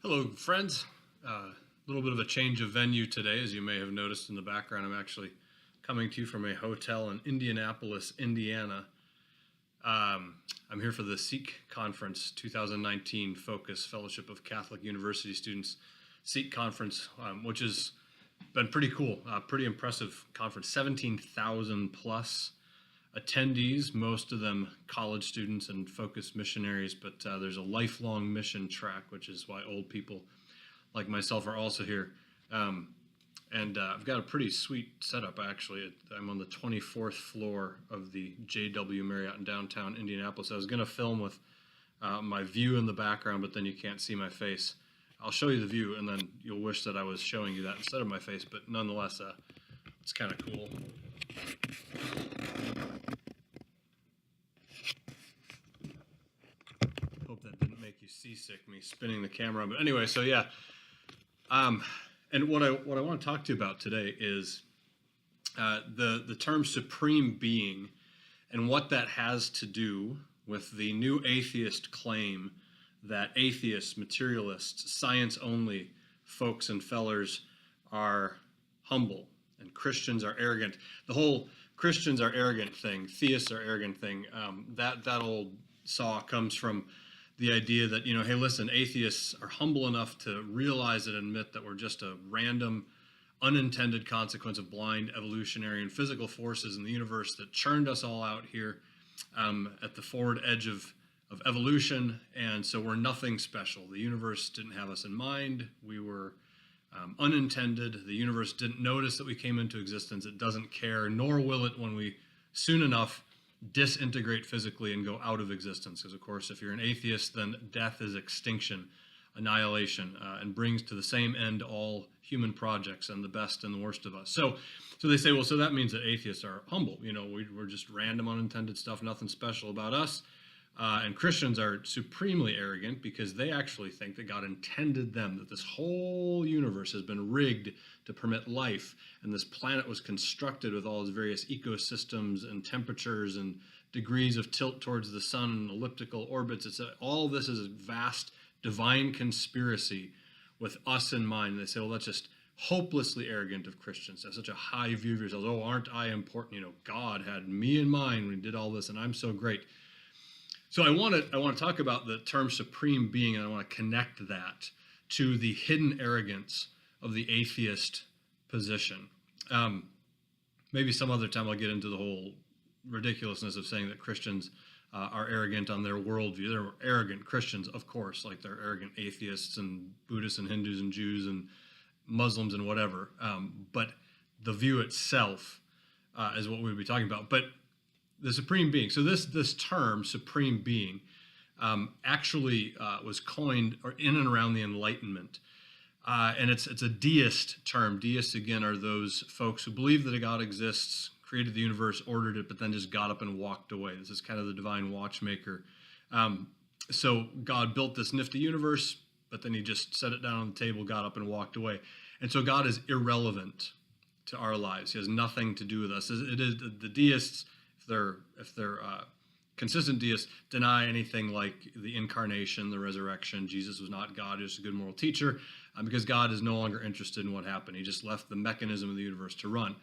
Hello, friends. A little bit of a change of venue today, as you may have noticed in the background. I'm actually coming to you from a hotel in Indianapolis, Indiana. I'm here for the Sikh Conference 2019 Focus Fellowship of Catholic University Students Sikh Conference, which has been pretty cool, pretty impressive conference. 17,000 plus attendees, most of them college students and focused missionaries, but there's a lifelong mission track, which is why old people like myself are also here. I've got a pretty sweet setup, actually. I'm on the 24th floor of the JW Marriott in downtown Indianapolis. I was going to film with my view in the background, but then you can't see my face. I'll show you the view, and then you'll wish that I was showing you that instead of my face, but nonetheless, it's kind of cool. Hope that didn't make you seasick, me spinning the camera. But anyway, so yeah. And what I want to talk to you about today is the term supreme being and what that has to do with the new atheist claim that atheists, materialists, science-only folks and fellers are humble and Christians are arrogant. The whole Christians are arrogant thing, theists are arrogant thing, that old saw comes from the idea that, hey, listen, atheists are humble enough to realize and admit that we're just a random, unintended consequence of blind evolutionary and physical forces in the universe that churned us all out here at the forward edge of evolution, and so we're nothing special. The universe didn't have us in mind. We were unintended. The universe didn't notice that we came into existence. It doesn't care, nor will it when we soon enough disintegrate physically and go out of existence. Because, of course, if you're an atheist, then death is extinction, annihilation, and brings to the same end all human projects and the best and the worst of us. So they say, well, so that means that atheists are humble. We're just random, unintended stuff, nothing special about us. And Christians are supremely arrogant because they actually think that God intended them, that this whole universe has been rigged to permit life, and this planet was constructed with all its various ecosystems and temperatures and degrees of tilt towards the sun and elliptical orbits. All this is a vast divine conspiracy with us in mind. And they say, well, that's just hopelessly arrogant of Christians to have such a high view of yourselves. Oh, aren't I important? God had me in mind when he did all this, and I'm so great. So I want to talk about the term supreme being, and I want to connect that to the hidden arrogance of the atheist position. Maybe some other time I'll get into the whole ridiculousness of saying that Christians are arrogant on their worldview. They're arrogant Christians, of course, like they're arrogant atheists and Buddhists and Hindus and Jews and Muslims and whatever. But the view itself is what we'd be talking about. But the supreme being. So this term, supreme being, actually was coined in and around the Enlightenment. And it's a deist term. Deists, again, are those folks who believe that a God exists, created the universe, ordered it, but then just got up and walked away. This is kind of the divine watchmaker. So God built this nifty universe, but then he just set it down on the table, got up and walked away. And so God is irrelevant to our lives. He has nothing to do with us. It is the deists. If they're consistent deists, deny anything like the incarnation, the resurrection. Jesus was not God, just a good moral teacher, because God is no longer interested in what happened. He just left the mechanism of the universe to run.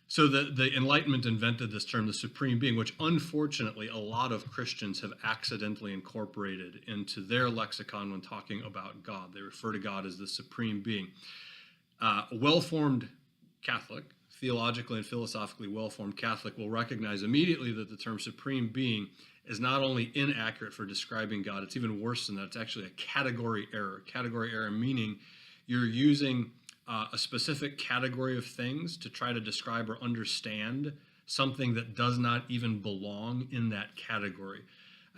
So the Enlightenment invented this term, the supreme being, which unfortunately a lot of Christians have accidentally incorporated into their lexicon when talking about God. They refer to God as the supreme being. A well-formed Catholic, theologically and philosophically well-formed Catholic, will recognize immediately that the term supreme being is not only inaccurate for describing God, it's even worse than that. It's actually a category error. Category error meaning you're using a specific category of things to try to describe or understand something that does not even belong in that category.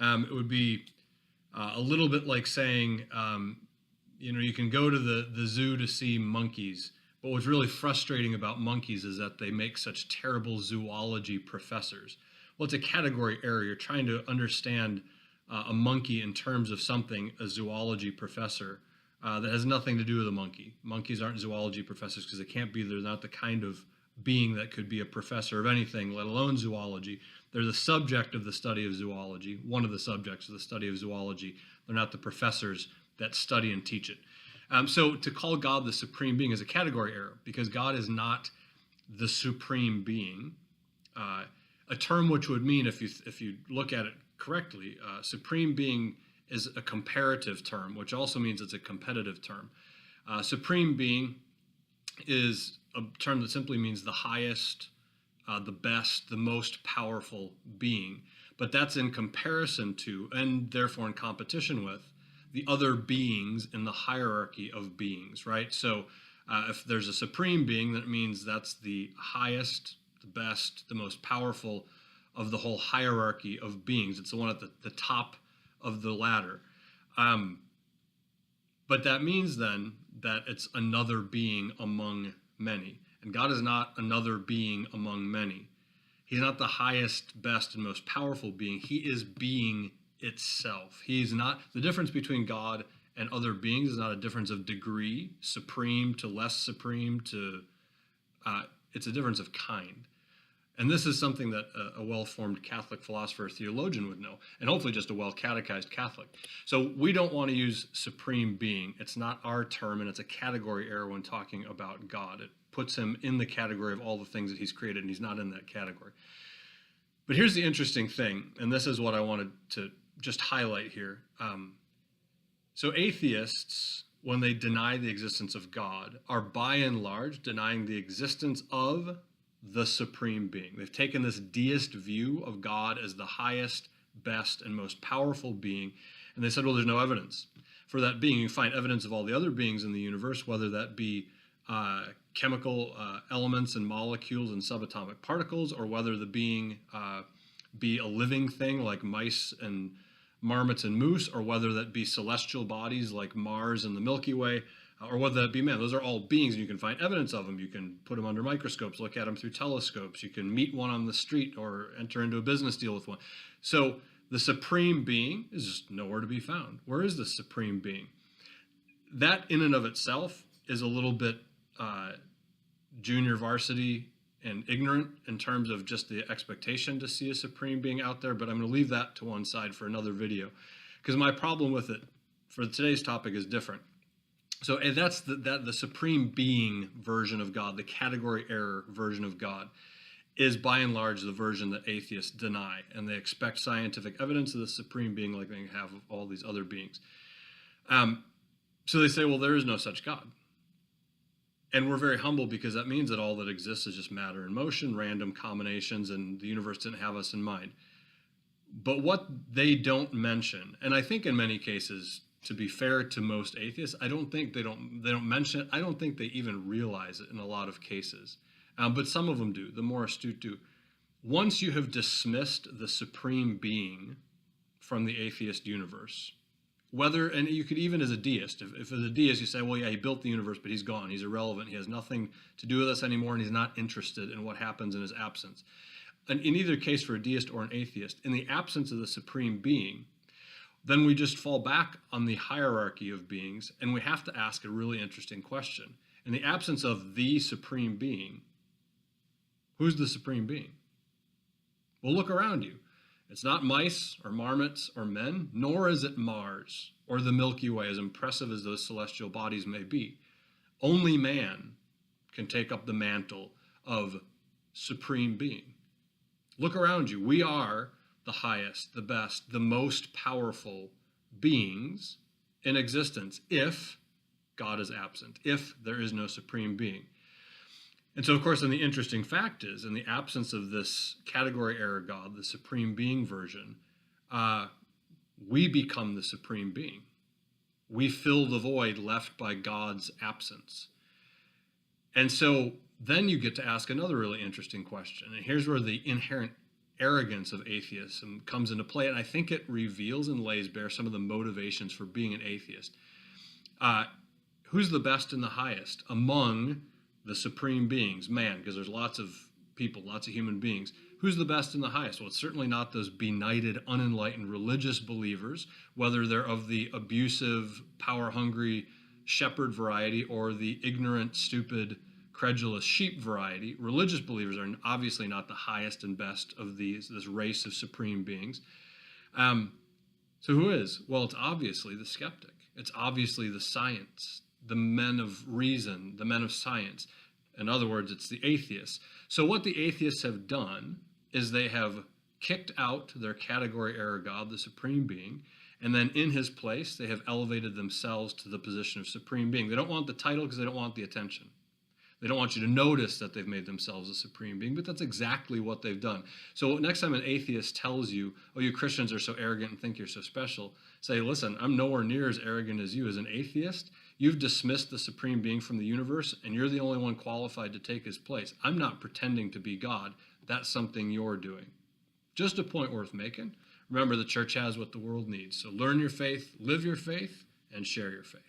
It would be a little bit like saying, you can go to the zoo to see monkeys, but what's really frustrating about monkeys is that they make such terrible zoology professors. Well, it's a category error. You're trying to understand a monkey in terms of something, a zoology professor, that has nothing to do with a monkey. Monkeys aren't zoology professors because they can't be. They're not the kind of being that could be a professor of anything, let alone zoology. They're the subject of the study of zoology, one of the subjects of the study of zoology. They're not the professors that study and teach it. So to call God the supreme being is a category error, because God is not the supreme being. A term which would mean, if you look at it correctly, supreme being is a comparative term, which also means it's a competitive term. Supreme being is a term that simply means the highest, the best, the most powerful being. But that's in comparison to, and therefore in competition with, the other beings in the hierarchy of beings, right? So if there's a supreme being, that means that's the highest, the best, the most powerful of the whole hierarchy of beings. It's the one at the top of the ladder. But that means then that it's another being among many. And God is not another being among many. He's not the highest, best, and most powerful being. He is being itself. He's not, the difference between God and other beings is not a difference of degree, supreme to less supreme to, it's a difference of kind. And this is something that a well-formed Catholic philosopher or theologian would know, and hopefully just a well-catechized Catholic. So we don't want to use supreme being. It's not our term, and it's a category error when talking about God. It puts him in the category of all the things that he's created, and he's not in that category. But here's the interesting thing, and this is what I wanted to just highlight here. So atheists, when they deny the existence of God, are by and large denying the existence of the supreme being. They've taken this deist view of God as the highest, best, and most powerful being, and they said, well, there's no evidence for that being. You find evidence of all the other beings in the universe, whether that be chemical elements and molecules and subatomic particles, or whether the being be a living thing like mice and marmots and moose, or whether that be celestial bodies like Mars and the Milky Way, or whether that be man. Those are all beings, and you can find evidence of them. You can put them under microscopes, look at them through telescopes. You can meet one on the street or enter into a business deal with one. So the supreme being is just nowhere to be found. Where is the supreme being? That in and of itself is a little bit junior varsity and ignorant in terms of just the expectation to see a supreme being out there, but I'm going to leave that to one side for another video, because my problem with it for today's topic is different. So and that's the supreme being version of God, the category error version of God, is by and large the version that atheists deny, and they expect scientific evidence of the supreme being like they have of all these other beings. So they say, well, there is no such God. And we're very humble, because that means that all that exists is just matter and motion, random combinations, and the universe didn't have us in mind. But what they don't mention, and I think in many cases, to be fair to most atheists, I don't think they don't mention it. I don't think they even realize it in a lot of cases. But some of them do, the more astute do. Once you have dismissed the supreme being from the atheist universe, and you could even as a deist, if as a deist you say, well, yeah, he built the universe, but he's gone, he's irrelevant, he has nothing to do with us anymore, and he's not interested in what happens in his absence. And in either case, for a deist or an atheist, in the absence of the supreme being, then we just fall back on the hierarchy of beings, and we have to ask a really interesting question. In the absence of the supreme being, who's the supreme being? Well, look around you. It's not mice or marmots or men, nor is it Mars or the Milky Way, as impressive as those celestial bodies may be. Only man can take up the mantle of supreme being. Look around you. We are the highest, the best, the most powerful beings in existence if God is absent, if there is no supreme being. And so, of course, and the interesting fact is, in the absence of this category error God, the supreme being version, we become the supreme being. We fill the void left by God's absence. And so then you get to ask another really interesting question. And here's where the inherent arrogance of atheism comes into play. And I think it reveals and lays bare some of the motivations for being an atheist. Who's the best and the highest among the supreme beings? Man, because there's lots of people, lots of human beings. Who's the best and the highest? Well, it's certainly not those benighted, unenlightened religious believers, whether they're of the abusive, power-hungry shepherd variety or the ignorant, stupid, credulous sheep variety. Religious believers are obviously not the highest and best of this race of supreme beings. So who is? Well, it's obviously the skeptic. It's obviously the science, the men of reason, the men of science. In other words, it's the atheists. So what the atheists have done is they have kicked out their category error God, the supreme being, and then in his place, they have elevated themselves to the position of supreme being. They don't want the title because they don't want the attention. They don't want you to notice that they've made themselves a supreme being, but that's exactly what they've done. So next time an atheist tells you, oh, you Christians are so arrogant and think you're so special, say, listen, I'm nowhere near as arrogant as you. As an atheist, you've dismissed the supreme being from the universe, and you're the only one qualified to take his place. I'm not pretending to be God. That's something you're doing. Just a point worth making. Remember, the church has what the world needs. So learn your faith, live your faith, and share your faith.